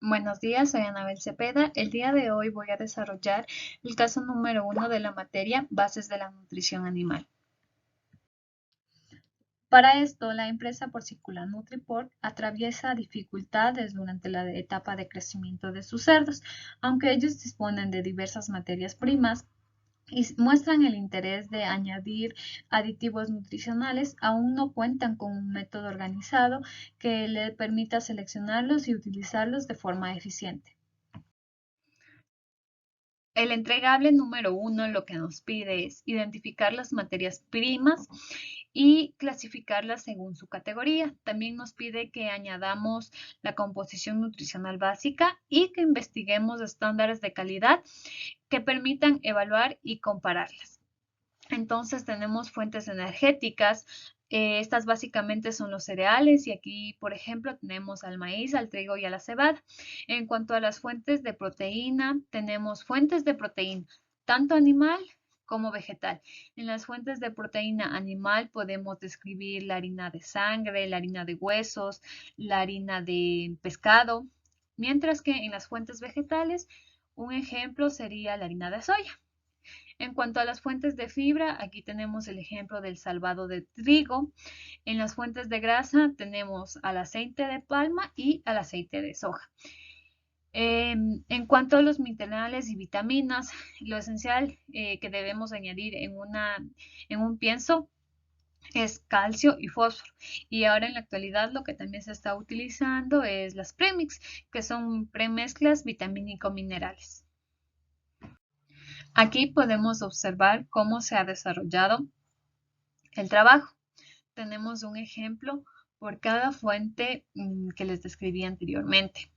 Buenos días, soy Anabel Cepeda. El día de hoy voy a desarrollar el caso número 1 de la materia Bases de la Nutrición Animal. Para esto, la empresa porcícola Nutriport atraviesa dificultades durante la etapa de crecimiento de sus cerdos, aunque ellos disponen de diversas materias primas y muestran el interés de añadir aditivos nutricionales, aún no cuentan con un método organizado que le permita seleccionarlos y utilizarlos de forma eficiente. El entregable número 1 lo que nos pide es identificar las materias primas y clasificarlas según su categoría. También nos pide que añadamos la composición nutricional básica y que investiguemos estándares de calidad que permitan evaluar y compararlas. Entonces tenemos fuentes energéticas. Estas básicamente son los cereales y aquí, por ejemplo, tenemos al maíz, al trigo y a la cebada. En cuanto a las fuentes de proteína, tenemos fuentes de proteína, tanto animal como vegetal. En las fuentes de proteína animal podemos describir la harina de sangre, la harina de huesos, la harina de pescado, mientras que en las fuentes vegetales, un ejemplo sería la harina de soya. En cuanto a las fuentes de fibra, aquí tenemos el ejemplo del salvado de trigo. En las fuentes de grasa tenemos al aceite de palma y al aceite de soja. En cuanto a los minerales y vitaminas, lo esencial que debemos añadir en un pienso es calcio y fósforo. Y ahora en la actualidad lo que también se está utilizando es las premix, que son premezclas vitamínico-minerales. Aquí podemos observar cómo se ha desarrollado el trabajo. Tenemos un ejemplo por cada fuente que les describí anteriormente.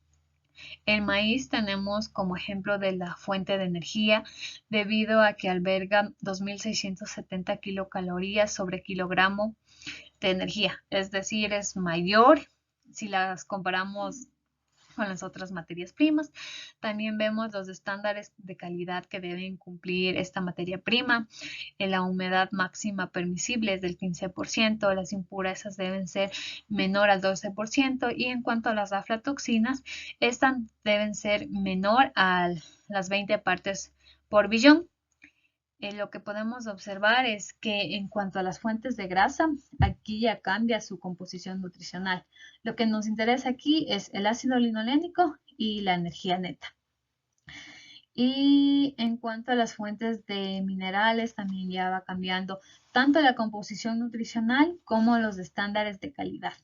El maíz tenemos como ejemplo de la fuente de energía debido a que alberga 2.670 kilocalorías sobre kilogramo de energía, es decir, es mayor si las comparamos con las otras materias primas. También vemos los estándares de calidad que deben cumplir esta materia prima. La humedad máxima permisible es del 15%, las impurezas deben ser menor al 12% y en cuanto a las aflatoxinas, estas deben ser menor a las 20 partes por billón. Lo que podemos observar es que en cuanto a las fuentes de grasa, aquí ya cambia su composición nutricional. Lo que nos interesa aquí es el ácido linolénico y la energía neta. Y en cuanto a las fuentes de minerales, también ya va cambiando tanto la composición nutricional como los estándares de calidad.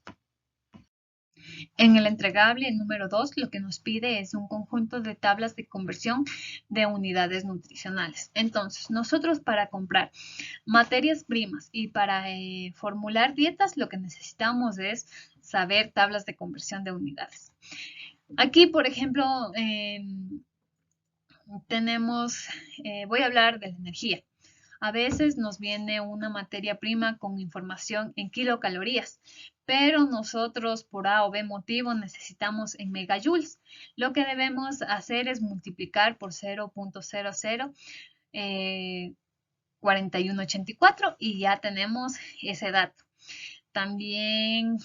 En el entregable número 2, lo que nos pide es un conjunto de tablas de conversión de unidades nutricionales. Entonces, nosotros para comprar materias primas y para formular dietas, lo que necesitamos es saber tablas de conversión de unidades. Aquí, por ejemplo, voy a hablar de la energía. A veces nos viene una materia prima con información en kilocalorías, pero nosotros por A o B motivo necesitamos en megajoules. Lo que debemos hacer es multiplicar por 0.00 4184 y ya tenemos ese dato. También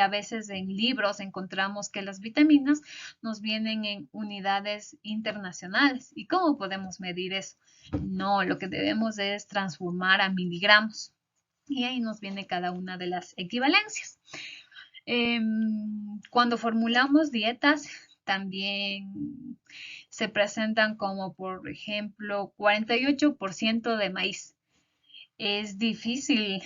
a veces en libros encontramos que las vitaminas nos vienen en unidades internacionales. ¿Y cómo podemos medir eso? No, lo que debemos es transformar a miligramos. Y ahí nos viene cada una de las equivalencias. Cuando formulamos dietas, también se presentan como, por ejemplo, 48% de maíz. Es difícil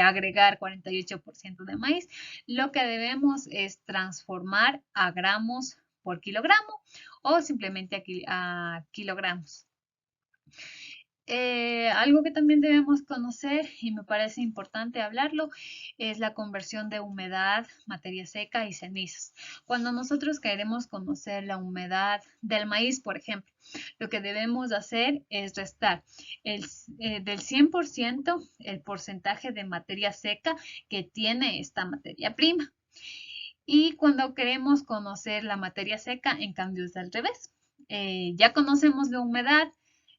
agregar 48% de maíz. Lo que debemos es transformar a gramos por kilogramo o simplemente a kilogramos. Algo que también debemos conocer y me parece importante hablarlo es la conversión de humedad, materia seca y cenizas. Cuando nosotros queremos conocer la humedad del maíz, por ejemplo, lo que debemos hacer es restar del 100% el porcentaje de materia seca que tiene esta materia prima. Y cuando queremos conocer la materia seca, en cambio es al revés. Ya conocemos la humedad,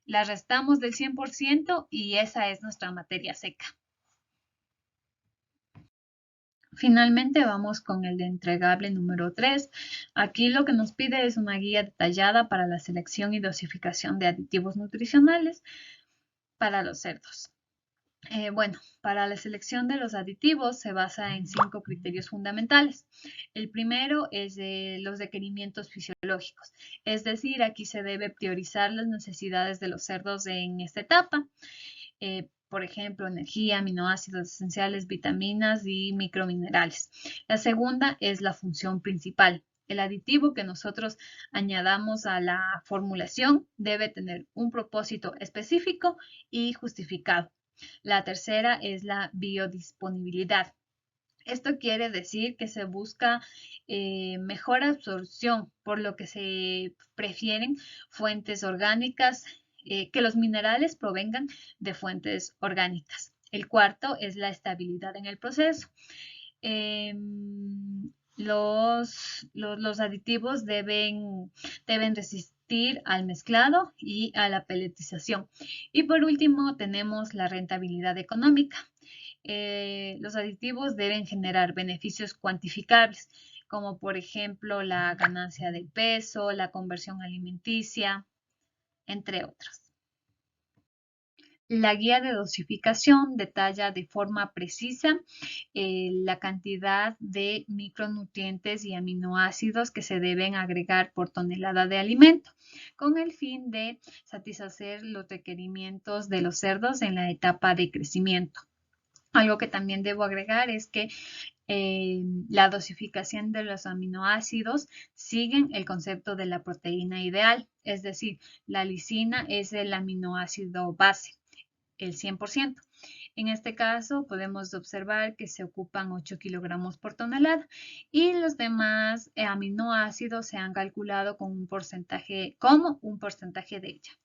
la restamos del 100% y esa es nuestra materia seca. Finalmente vamos con el de entregable número 3. Aquí lo que nos pide es una guía detallada para la selección y dosificación de aditivos nutricionales para los cerdos. Bueno, para la selección de los aditivos se basa en 5 criterios fundamentales. El primero es los requerimientos fisiológicos, es decir, aquí se debe priorizar las necesidades de los cerdos en esta etapa. Por ejemplo, energía, aminoácidos esenciales, vitaminas y microminerales. La segunda es la función principal. El aditivo que nosotros añadamos a la formulación debe tener un propósito específico y justificado. La tercera es la biodisponibilidad. Esto quiere decir que se busca mejor absorción, por lo que se prefieren fuentes orgánicas, que los minerales provengan de fuentes orgánicas. El cuarto es la estabilidad en el proceso. Eh, los aditivos deben resistir al mezclado y a la peletización. Y por último tenemos la rentabilidad económica. Los aditivos deben generar beneficios cuantificables, como por ejemplo la ganancia de peso, la conversión alimenticia, entre otros. La guía de dosificación detalla de forma precisa la cantidad de micronutrientes y aminoácidos que se deben agregar por tonelada de alimento, con el fin de satisfacer los requerimientos de los cerdos en la etapa de crecimiento. Algo que también debo agregar es que la dosificación de los aminoácidos siguen el concepto de la proteína ideal, es decir, la lisina es el aminoácido base, el 100%. En este caso podemos observar que se ocupan 8 kilogramos por tonelada y los demás aminoácidos se han calculado con un porcentaje, como un porcentaje de ella.